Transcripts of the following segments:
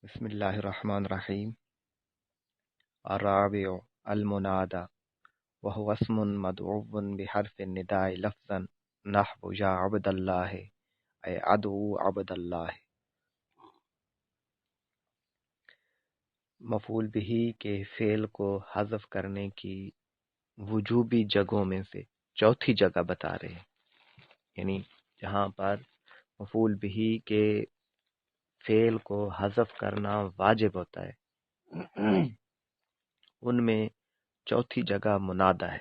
بسم الله الرحمن الرحيم. الرابع المنادى، وهو اسم مدعو بحرف النداء لفظا نحو يا عبد الله أي عدو عبد الله. مفعول بہی کے فعل کو حذف کرنے کی وجوبی جگہوں میں سے چوتھی جگہ بتا رہے ہیں، یعنی جہاں پر مفعول بہی کے فعل کو حذف کرنا واجب ہوتا ہے ان میں چوتھی جگہ منادہ ہے۔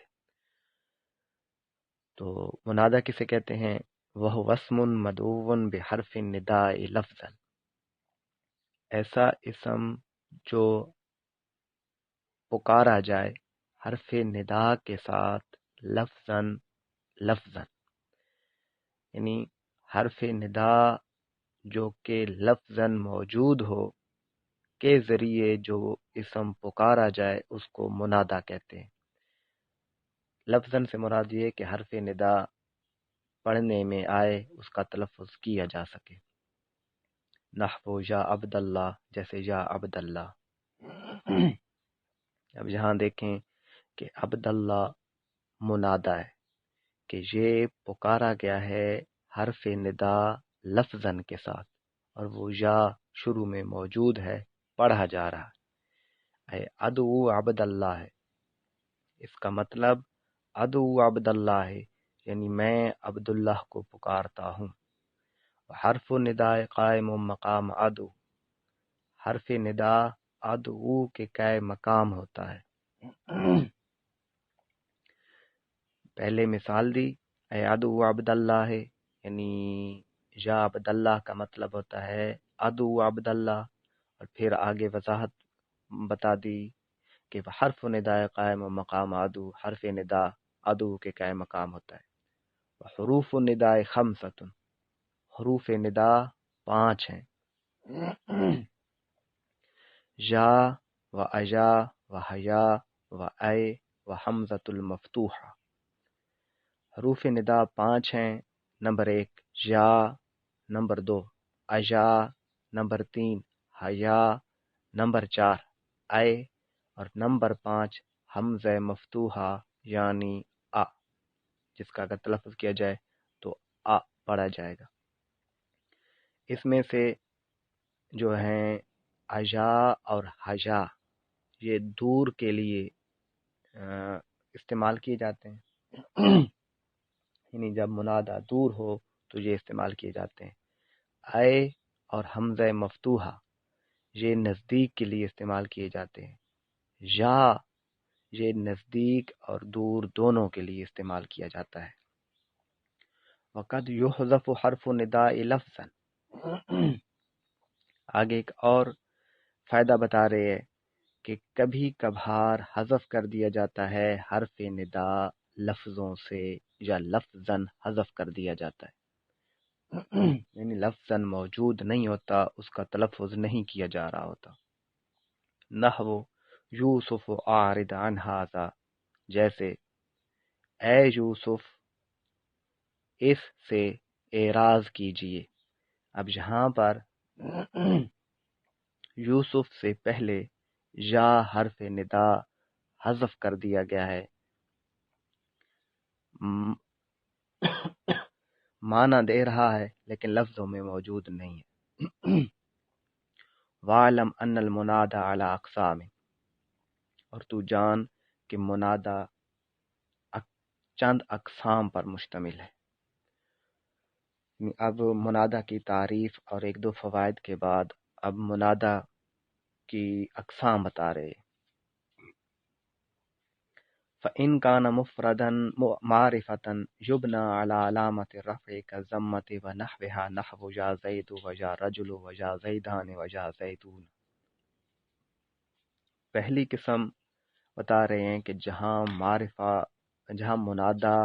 تو منادہ کسے کہتے ہیں؟ وہ اسم مدعو بحرف النداء لفظا، ایسا اسم جو پکارا جائے حرف ندا کے ساتھ لفظاً، یعنی حرف ندا جو کہ لفظاً موجود ہو کے ذریعے جو اسم پکارا جائے اس کو منادہ کہتے ہیں۔ لفظاً سے مراد یہ کہ حرف ندا پڑھنے میں آئے، اس کا تلفظ کیا جا سکے، نحو یا عبد اللہ، جیسے یا عبد اللہ۔ اب یہاں دیکھیں کہ عبد اللہ منادہ ہے کہ یہ پکارا گیا ہے حرف ندا لفظاً کے ساتھ، اور وہ یا شروع میں موجود ہے، پڑھا جا رہا ہے۔ ادعو عبد اللہ ہے، اس کا مطلب ادعو عبد اللہ ہے، یعنی میں عبداللہ کو پکارتا ہوں۔ حرف ندا قائم مقام ادعو، حرف ندا ادعو کے قائم مقام ہوتا ہے۔ پہلے مثال دی، اے ادعو عبد اللہ ہے، یعنی یا عبد اللہ کا مطلب ہوتا ہے ادعو عبد اللہ، اور پھر آگے وضاحت بتا دی کہ حرف ندا قائم مقام ادعو، حرف ندا ادعو کے قائم مقام ہوتا ہے۔ حروف النداء خمسۃ، حروف ندا 5 ہیں، یا و اجا و حیا و اے و حمزۃ المفتوحہ۔ حروف ندا 5 ہیں، نمبر 1 یا، نمبر 2 اجا، نمبر 3 حیا، نمبر 4 اے، اور نمبر 5 حمزہ مفتوحہ یعنی آ، جس کا اگر تلفظ کیا جائے تو آ پڑھا جائے گا۔ اس میں سے جو ہیں اجا اور حجا، یہ دور کے لیے استعمال کیے جاتے ہیں، یعنی جب منادہ دور ہو تو یہ استعمال کیے جاتے ہیں۔ اے اور حمزہ مفتوحہ یہ نزدیک کے لیے استعمال کیے جاتے ہیں۔ یا یہ نزدیک اور دور دونوں کے لیے استعمال کیا جاتا ہے۔ وقد یحذف حرف النداء لفظا، آگے ایک اور فائدہ بتا رہے ہیں کہ کبھی کبھار حذف کر دیا جاتا ہے حرف ندا لفظوں سے، یا لفظاً حذف کر دیا جاتا ہے، یعنی لفظاً موجود نہیں ہوتا، اس کا تلفظ نہیں کیا جا رہا ہوتا۔ نحو یوسف اعرض عن ھذا، جیسے اے یوسف اس سے اعراض کیجئے۔ اب یہاں پر یوسف سے پہلے یا حرف ندا حذف کر دیا گیا ہے، معنی دے رہا ہے لیکن لفظوں میں موجود نہیں ہے۔ وَاعْلَمْ أَنَّ الْمُنَادَى عَلَى أَقْسَامٍ، اور تو جان کہ منادہ چند اقسام پر مشتمل ہے۔ اب منادہ کی تعریف اور ایک دو فوائد کے بعد اب منادہ کی اقسام بتا رہے۔ فَإِنْ كَانَ مُفْرَدًا مَعْرِفَةً يُبْنَى عَلَى عَلَامَةِ الرَّفْعِ كَالضَّمَّةِ وَنَحْوِهَا، نَحْوُ يَا زَيْدُ وَيَا رَجُلُ وَيَا زَيْدَانِ وَيَا زَيْدُونَ۔ پہلی قسم بتا رہے ہیں کہ جہاں منادہ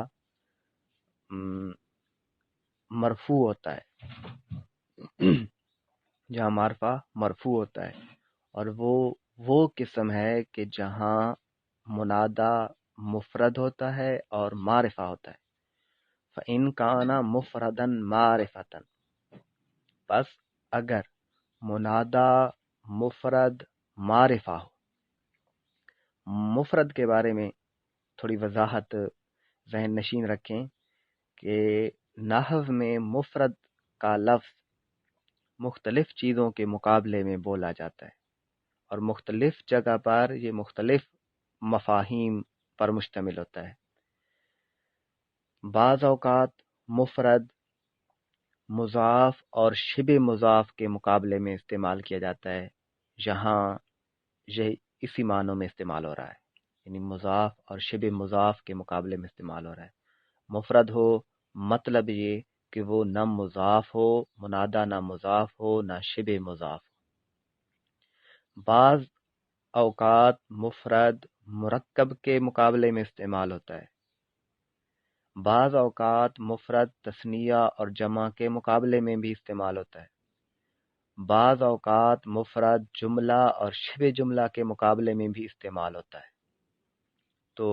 مرفوع ہوتا ہے، جہاں معرفہ مرفوع ہوتا ہے، اور وہ قسم ہے کہ جہاں منادہ مفرد ہوتا ہے اور معرفہ ہوتا ہے۔ فَإِنْ كَانَ مُفْرَدًا مَعْرِفَةً، پس اگر منادہ مفرد معرفہ ہو۔ مفرد کے بارے میں تھوڑی وضاحت ذہن نشین رکھیں کہ نحو میں مفرد کا لفظ مختلف چیزوں کے مقابلے میں بولا جاتا ہے اور مختلف جگہ پر یہ مختلف مفاہیم پر مشتمل ہوتا ہے۔ بعض اوقات مفرد مضاف اور شبہ مضاف کے مقابلے میں استعمال کیا جاتا ہے، یہاں یہ اسی معنوں میں استعمال ہو رہا ہے، یعنی مضاف اور شبہ مضاف کے مقابلے میں استعمال ہو رہا ہے۔ مفرد ہو مطلب یہ کہ وہ نہ مضاف ہو، منادہ نہ مضاف ہو، نہ شبہ مضاف ہو۔ بعض اوقات مفرد مرکب کے مقابلے میں استعمال ہوتا ہے، بعض اوقات مفرد تثنیہ اور جمع کے مقابلے میں بھی استعمال ہوتا ہے، بعض اوقات مفرد جملہ اور شبہ جملہ کے مقابلے میں بھی استعمال ہوتا ہے۔ تو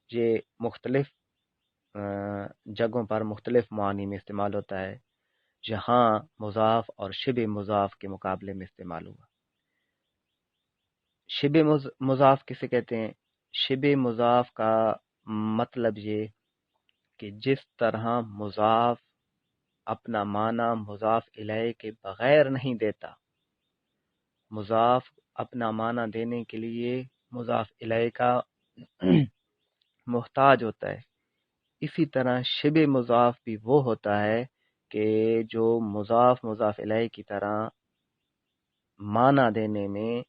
یہ مختلف جگہوں پر مختلف معنی میں استعمال ہوتا ہے، جہاں مضاف اور شبہ مضاف کے مقابلے میں استعمال ہوا۔ شبہ مضاف کسے کہتے ہیں؟ شبہ مضاف کا مطلب یہ کہ جس طرح مضاف اپنا معنی مضاف الیہ کے بغیر نہیں دیتا، مضاف اپنا معنی دینے کے لیے مضاف الیہ کا محتاج ہوتا ہے، اسی طرح شبہ مضاف بھی وہ ہوتا ہے کہ جو مضاف الیہ کی طرح معنی دینے میں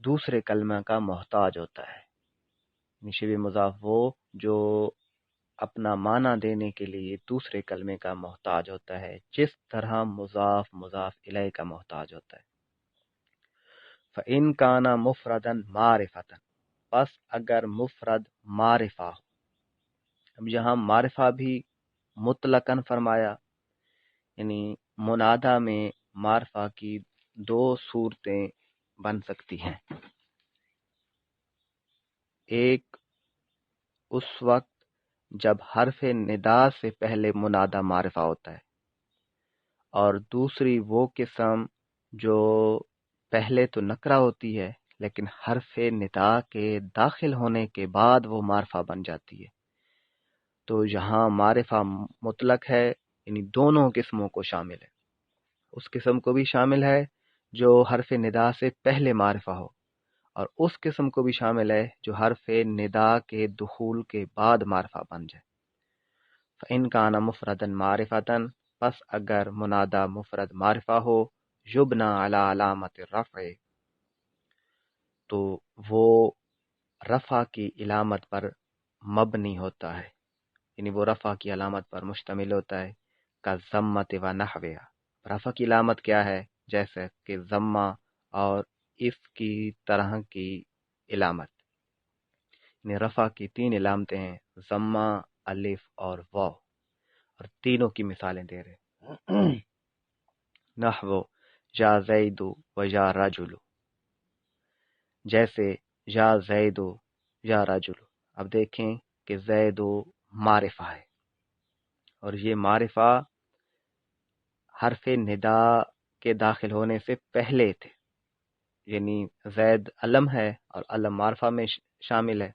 دوسرے کلمہ کا محتاج ہوتا ہے۔ یعنی شبہ مضاف وہ جو اپنا معنی دینے کے لیے دوسرے کلمے کا محتاج ہوتا ہے، جس طرح مضاف الیہ کا محتاج ہوتا ہے۔ فَإِن كَانَ مُفْرَدًا مَعْرِفَةً، پس اگر مفرد معرفہ ہو۔ اب یہاں معرفہ بھی مطلقاً فرمایا، یعنی منادہ میں معرفہ کی دو صورتیں بن سکتی ہیں۔ ایک اس وقت جب حرف ندا سے پہلے منادہ معرفہ ہوتا ہے، اور دوسری وہ قسم جو پہلے تو نکرہ ہوتی ہے لیکن حرف ندا کے داخل ہونے کے بعد وہ معرفہ بن جاتی ہے۔ تو یہاں معرفہ مطلق ہے، یعنی دونوں قسموں کو شامل ہے، اس قسم کو بھی شامل ہے جو حرف ندا سے پہلے معرفہ ہو، اور اس قسم کو بھی شامل ہے جو حرف ندا کے دخول کے بعد معرفہ بن جائے۔ فَإِن كَانَ مُفْرَدًا مَعْرِفَةً، پس اگر منادہ مفرد معرفہ ہو، یبنى علی علامت الرفع، تو وہ رفع کی علامت پر مبنی ہوتا ہے، یعنی وہ رفع کی علامت پر مشتمل ہوتا ہے، کالضمۃ ونحوها۔ رفع کی علامت کیا ہے؟ جیسے کہ ضمہ اور اس کی طرح کی علامت، یعنی رفع کی تین علامتیں ہیں، ضمہ، الف اور واو، اور تینوں کی مثالیں دے رہے۔ نحو یا زید و یا رجل، جیسے یا زید یا رجل۔ اب دیکھیں کہ زید معرفہ ہے، اور یہ معرفہ حرف ندا کے داخل ہونے سے پہلے تھے، یعنی زید علم ہے اور علم معرفہ میں شامل ہے،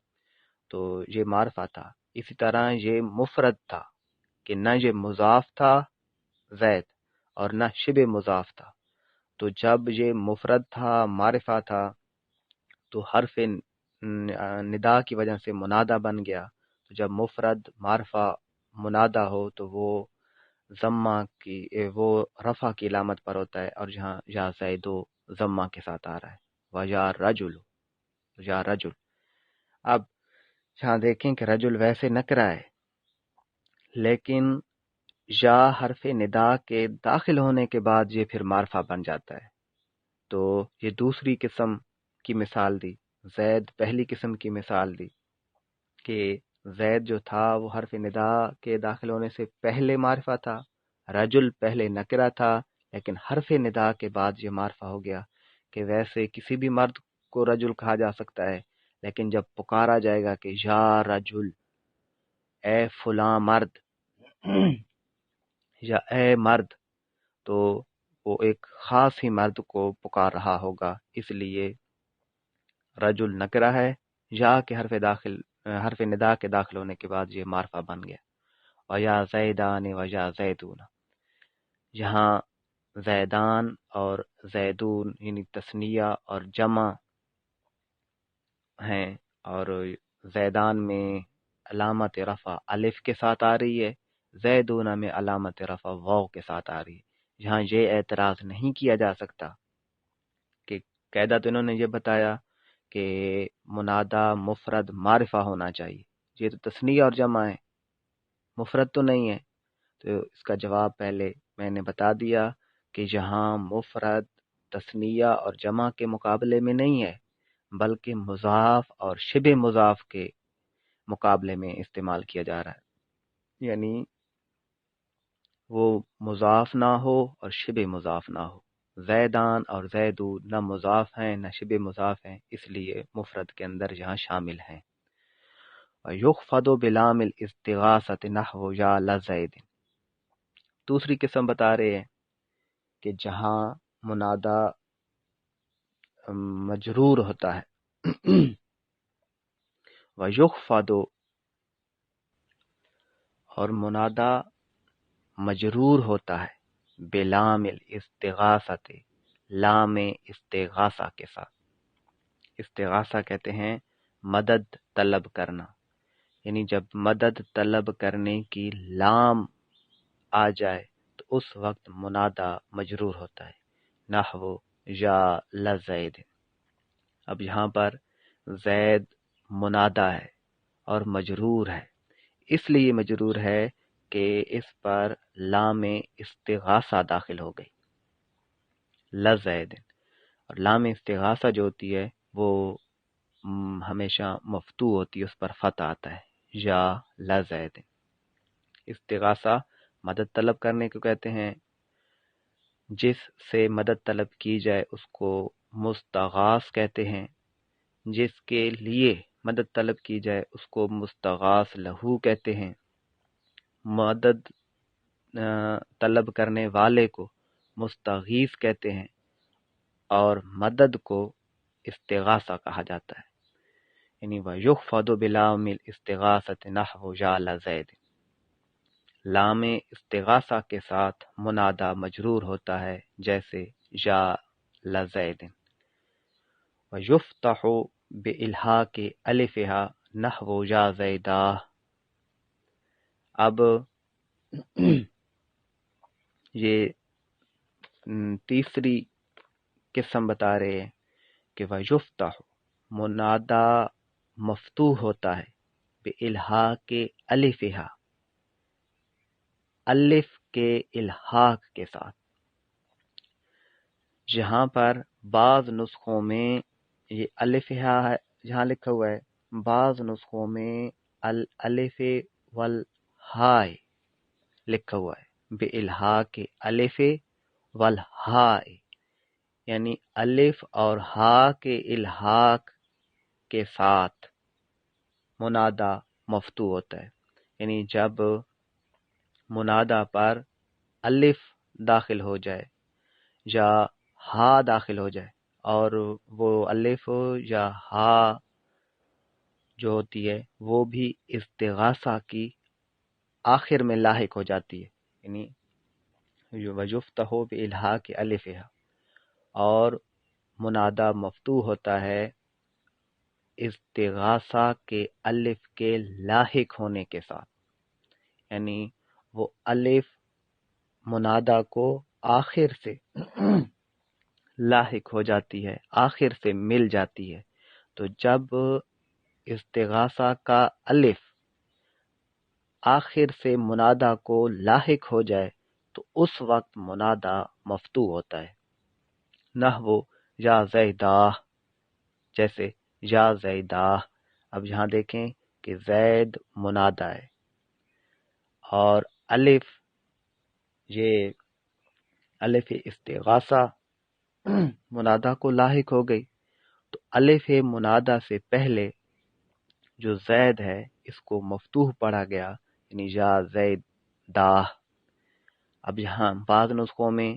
تو یہ معرفہ تھا۔ اسی طرح یہ مفرد تھا کہ نہ یہ مضاف تھا زید اور نہ شبہ مضاف تھا، تو جب یہ مفرد تھا، معرفہ تھا، تو حرف ندا کی وجہ سے منادہ بن گیا۔ تو جب مفرد معرفہ منادہ ہو تو وہ ضمہ کی وہ رفع کی علامت پر ہوتا ہے، اور جہاں یا زید ضمہ کے ساتھ آ رہا ہے، وَيَا رَجُلُ، یا رجل۔ اب یہاں دیکھیں کہ رجل ویسے نکرہ ہے، لیکن یا حرف ندا کے داخل ہونے کے بعد یہ پھر معرفہ بن جاتا ہے، تو یہ دوسری قسم کی مثال دی۔ زید پہلی قسم کی مثال دی کہ زید جو تھا وہ حرف ندا کے داخل ہونے سے پہلے معرفہ تھا، رجل پہلے نکرہ تھا لیکن حرف ندا کے بعد یہ معرفہ ہو گیا، کہ ویسے کسی بھی مرد کو رجل کہا جا سکتا ہے، لیکن جب پکارا جائے گا کہ یا رجل، اے فلاں مرد، یا اے مرد، تو وہ ایک خاص ہی مرد کو پکار رہا ہوگا، اس لیے رجل نکرہ ہے، یا کے حرف ندا کے داخل ہونے کے بعد یہ معرفہ بن گیا۔ وَيَا زَيْدَانِ وَيَا زَيْدُونَ، یہاں زیدان اور زیدون یعنی تثنیہ اور جمع ہیں، اور زیدان میں علامت رفع الف کے ساتھ آ رہی ہے، زیدون میں علامت رفع واو کے ساتھ آ رہی ہے۔ یہاں یہ اعتراض نہیں کیا جا سکتا کہ قاعدہ تو انہوں نے یہ بتایا کہ منادہ مفرد معرفہ ہونا چاہیے، یہ تو تثنیہ اور جمع ہے، مفرد تو نہیں ہے۔ تو اس کا جواب پہلے میں نے بتا دیا کہ یہاں مفرد تثنیہ اور جمع کے مقابلے میں نہیں ہے، بلکہ مضاف اور شبہ مضاف کے مقابلے میں استعمال کیا جا رہا ہے، یعنی وہ مضاف نہ ہو اور شبہ مضاف نہ ہو۔ زیدان اور زیدون نہ مضاف ہیں نہ شبہ مضاف ہیں، اس لیے مفرد کے اندر یہاں شامل ہیں۔ وَيُخْفَضُ بِلَامِ الِاسْتِغَاثَةِ نَحْوُ يَا لَزَيْدٍ، دوسری قسم بتا رہے ہیں کہ جہاں منادہ مجرور ہوتا ہے وَيُخْفَضُ، اور منادہ مجرور ہوتا ہے بلام الاستغاثۃ، لام استغاثہ کے ساتھ۔ استغاثہ کہتے ہیں مدد طلب کرنا، یعنی جب مدد طلب کرنے کی لام آ جائے تو اس وقت منادہ مجرور ہوتا ہے، نحو یا لزید۔ اب یہاں پر زید منادہ ہے اور مجرور ہے، اس لیے مجرور ہے کہ اس پر لام استغاثہ داخل ہو گئی، لزید۔ اور لام استغاثہ جو ہوتی ہے وہ ہمیشہ مفتوح ہوتی ہے، اس پر فتح آتا ہے، یا لزید۔ استغاثہ مدد طلب کرنے کو کہتے ہیں، جس سے مدد طلب کی جائے اس کو مستغاث کہتے ہیں، جس کے لیے مدد طلب کی جائے اس کو مستغاث لہو کہتے ہیں، مدد طلب کرنے والے کو مستغیث کہتے ہیں، اور مدد کو استغاثہ کہا جاتا ہے، یعنی وَيُخْفَضُ بِلَامِ الْإِسْتِغَاثَةِ نَحْوُ يَا لَزَيْدٍ۔ لام استغاثہ کے ساتھ منادہ مجرور ہوتا ہے جیسے یا لزید۔ وَيُفْتَحُ بِإِلْحَاقِ أَلِفِهَا نَحْوُ يَا زَيْدَاهِ۔ اب یہ تیسری قسم بتا رہے ہیں کہ وَيُفْتَحُ، منادہ مفتوح ہوتا ہے بِإِلْحَاقِ أَلِفِهَا، الف کے الحاق کے ساتھ۔ جہاں پر بعض نسخوں میں یہ الف ہے جہاں لکھا ہوا ہے، بعض نسخوں میں الالف والہاء لکھا ہوا ہے، بالحاق الف والہاء، یعنی الف اور ہاء کے الحاق کے ساتھ منادہ مفتوح ہوتا ہے، یعنی جب منادہ پر الف داخل ہو جائے یا ہا داخل ہو جائے، اور وہ الف یا ہا جو ہوتی ہے وہ بھی استغاثہ کی آخر میں لاحق ہو جاتی ہے، یعنی وَيُفْتَحُ بِإِلْحَاقِ أَلِفِهَا، اور منادہ مفتوح ہوتا ہے استغاثہ کے الف کے لاحق ہونے کے ساتھ، یعنی وہ الف منادہ کو آخر سے لاحق ہو جاتی ہے، آخر سے مل جاتی ہے۔ تو جب استغاثہ کا الف آخر سے منادہ کو لاحق ہو جائے تو اس وقت منادہ مفتوح ہوتا ہے، نحو یا زیدہ، جیسے یا زیدہ۔ اب یہاں دیکھیں کہ زید منادہ ہے اور الف، یہ الف استغاثہ منادہ کو لاحق ہو گئی، تو الف منادہ سے پہلے جو زید ہے اس کو مفتوح پڑھا گیا، یعنی یا زید دا۔ اب یہاں بعض نسخوں میں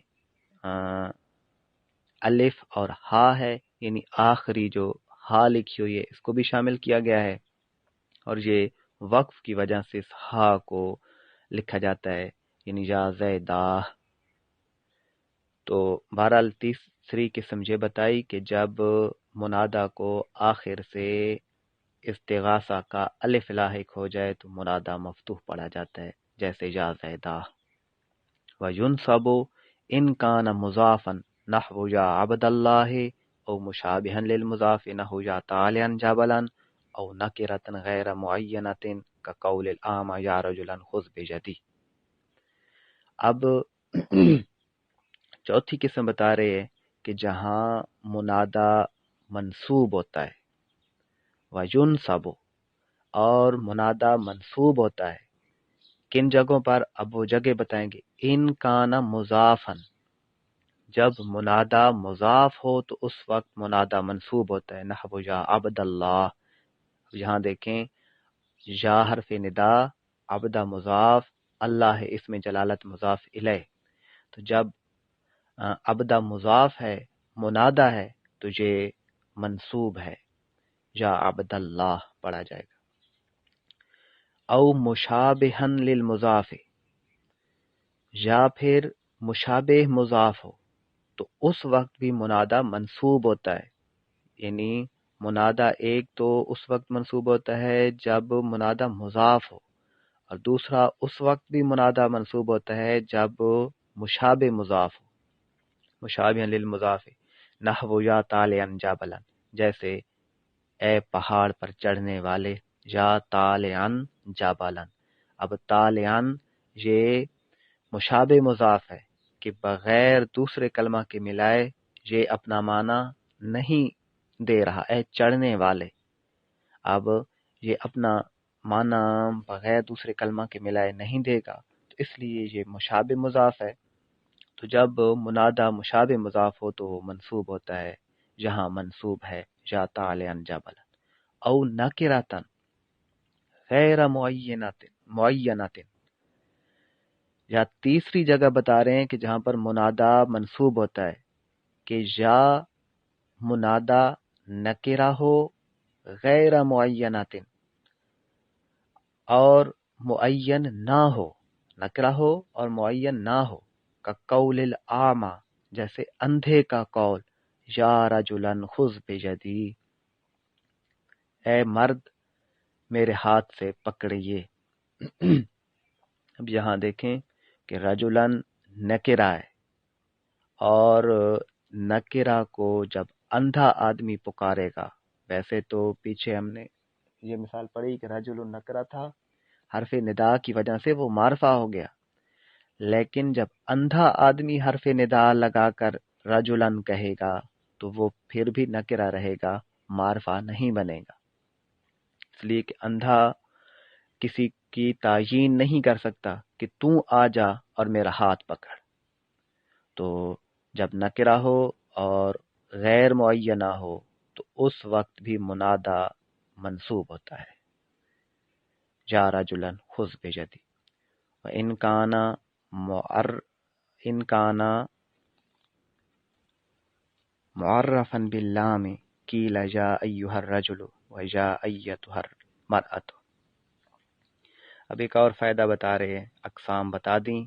الف اور ہا ہے، یعنی آخری جو ہا لکھی ہوئی ہے اس کو بھی شامل کیا گیا ہے، اور یہ وقف کی وجہ سے اس ہا کو لکھا جاتا ہے، یعنی یا زیدہ۔ تو بہرحال تیسری قسم یہ بتائی کہ جب منادا کو آخر سے استغاثہ کا الف لاحق ہو جائے تو منادا مفتوح پڑھا جاتا ہے، جیسے یا زیدہ۔ وَيُنْصَبُ إِنْ كَانَ مُضَافًا نَحْوُ يَا عَبْدَ اللَّهِ أو مشابها للمضاف نحو يا طالعا جبلا أو نكرة غير معينة كقول الأعمى يا رجلا خذ بيدي۔ اب چوتھی قسم بتا رہے ہیں کہ جہاں منادا منصوب ہوتا ہے، وَيُنْصَبُ، اور منادا منصوب ہوتا ہے کن جگہوں پر؟ اب وہ جگہ بتائیں گے۔ ان کانا مضافن، جب منادا مضاف ہو تو اس وقت منادا منصوب ہوتا ہے، نحو یا عبد اللہ۔ یہاں دیکھیں، یا حرف ندا، عبدہ مضاف، اللہ ہے اسم جلالت مضاف الیہ، تو جب عبدہ مضاف ہے، منادا ہے، تو یہ منصوب ہے، یا عبد اللہ پڑھا جائے گا۔ او مشابہن للمضاف، یا پھر مشابہ مضاف ہو تو اس وقت بھی منادا منصوب ہوتا ہے، یعنی منادا ایک تو اس وقت منصوب ہوتا ہے جب منادا مضاف ہو، اور دوسرا اس وقت بھی منادا منصوب ہوتا ہے جب مشابہ مضاف ہو، مشابہ للمضاف، نحو یا طالعا جبلا، جیسے اے پہاڑ پر چڑھنے والے، یا طالعا جبلا۔ اب طالعا یہ مشابہ مضاف ہے کہ بغیر دوسرے کلمہ کے ملائے یہ اپنا معنی نہیں دے رہا، اے چڑھنے والے۔ اب یہ اپنا معنی بغیر دوسرے کلمہ کے ملائے نہیں دے گا، تو اس لیے یہ مشابہ مضاف ہے۔ تو جب منادا مشابہ مضاف ہو تو وہ منصوب ہوتا ہے، جہاں منصوب ہے یا طالعا جبلا۔ او نکرتن غیر معینت، یا تیسری جگہ بتا رہے ہیں کہ جہاں پر منادا منصوب ہوتا ہے کہ یا منادا نکرہ ہو غیر معینت، اور معین نہ ہو، نکرہ ہو اور معین نہ ہو، کا قول الاعمى، جیسے اندھے کا قول، یا رجلا خذ بیدی، اے مرد میرے ہاتھ سے پکڑیے۔ اب یہاں دیکھیں کہ رجلن نکرہ ہے، اور نکرہ کو جب اندھا آدمی پکارے گا، ویسے تو پیچھے ہم نے یہ مثال پڑھی کہ رجل نکرہ تھا، حرف ندا کی وجہ سے وہ معرفہ ہو گیا، لیکن جب اندھا آدمی حرف ندا لگا کر رجلن کہے گا تو وہ پھر بھی نکرہ رہے گا، معرفہ نہیں بنے گا، اس لیے کہ اندھا کسی کی تعیین نہیں کر سکتا کہ تو آ جا اور میرا ہاتھ پکڑ۔ تو جب نکرہ ہو اور غیر معینہ ہو تو اس وقت بھی منادا منصوب ہوتا ہے، جا رجلا خذ بیدی۔ وَإِنْ كَانَ معرفا باللام قیل یا ایہا الرجل و یا ایتھا المرأة۔ اب ایک اور فائدہ بتا رہے ہیں، اقسام بتا دیں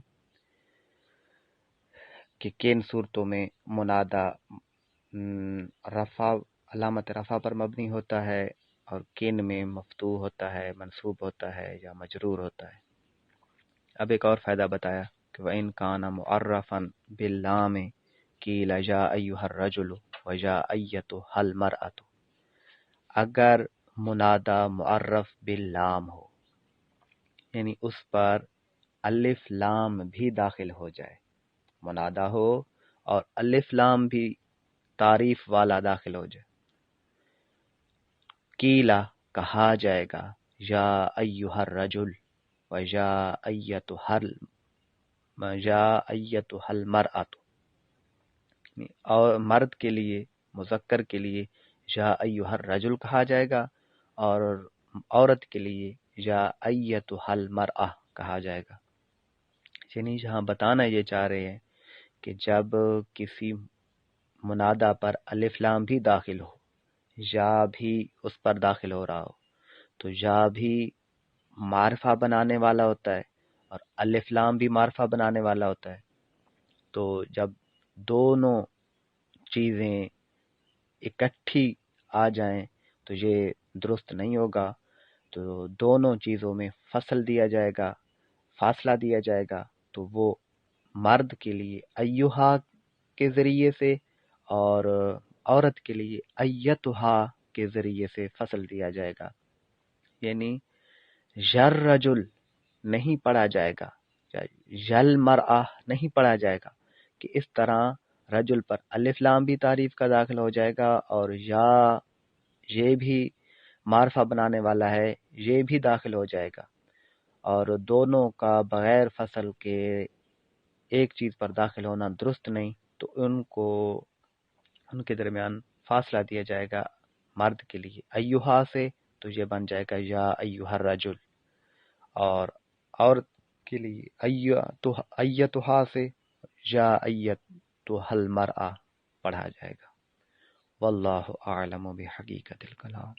کہ کن صورتوں میں منادا رفع، علامت رفع پر مبنی ہوتا ہے، اور کن میں مفتوح ہوتا ہے، منصوب ہوتا ہے یا مجرور ہوتا ہے۔ اب ایک اور فائدہ بتایا کہ وَإِنْ كَانَ مُعَرَّفًا بِاللَّامِ قِيلَ يَا أَيُّهَا الرَّجُلُ وَيَا أَيَّتُهَا الْمَرْأَةُ، اگر منادا معرف باللام ہو، یعنی اس پر الف لام بھی داخل ہو جائے، منادا ہو اور الف لام بھی تعریف والا داخل ہو جائے، قیلا کہا جائے گا، یا ایہا الرجل و یا ایتھا المرأة، اور مرد کے لیے، مذکر کے لیے یا ایہا الرجل کہا جائے گا، اور عورت کے لیے یا ایتھا المرأة کہا جائے گا۔ یعنی جہاں بتانا یہ چاہ رہے ہیں کہ جب کسی منادہ پر الف لام بھی داخل ہو، یا بھی اس پر داخل ہو رہا ہو، تو یا بھی معرفہ بنانے والا ہوتا ہے اور الف لام بھی معرفہ بنانے والا ہوتا ہے. تو جب دونوں چیزیں اکٹھی آ جائیں تو یہ درست نہیں ہوگا. تو دونوں چیزوں میں فصل دیا جائے گا، فاصلہ دیا جائے گا. تو وہ مرد کے لیے ایہا کے ذریعے سے اور عورت کے لیے ایتہا کے ذریعے سے فصل دیا جائے گا. یعنی یر رجل نہیں پڑھا جائے گا، یل مرآ نہیں پڑھا جائے گا، کہ اس طرح رجل پر الف لام بھی تعریف کا داخل ہو جائے گا اور یا یہ بھی معرفہ بنانے والا ہے، یہ بھی داخل ہو جائے گا، اور دونوں کا بغیر فصل کے ایک چیز پر داخل ہونا درست نہیں. تو ان کے درمیان فاصلہ دیا جائے گا مرد کے لیے ایہا سے، تو یہ بن جائے گا یا ایہا الرجل، اور عورت کے لیے ایتہا سے یا ایتہا المرأہ پڑھا جائے گا. واللہ اعلم بحقیقت الکلام.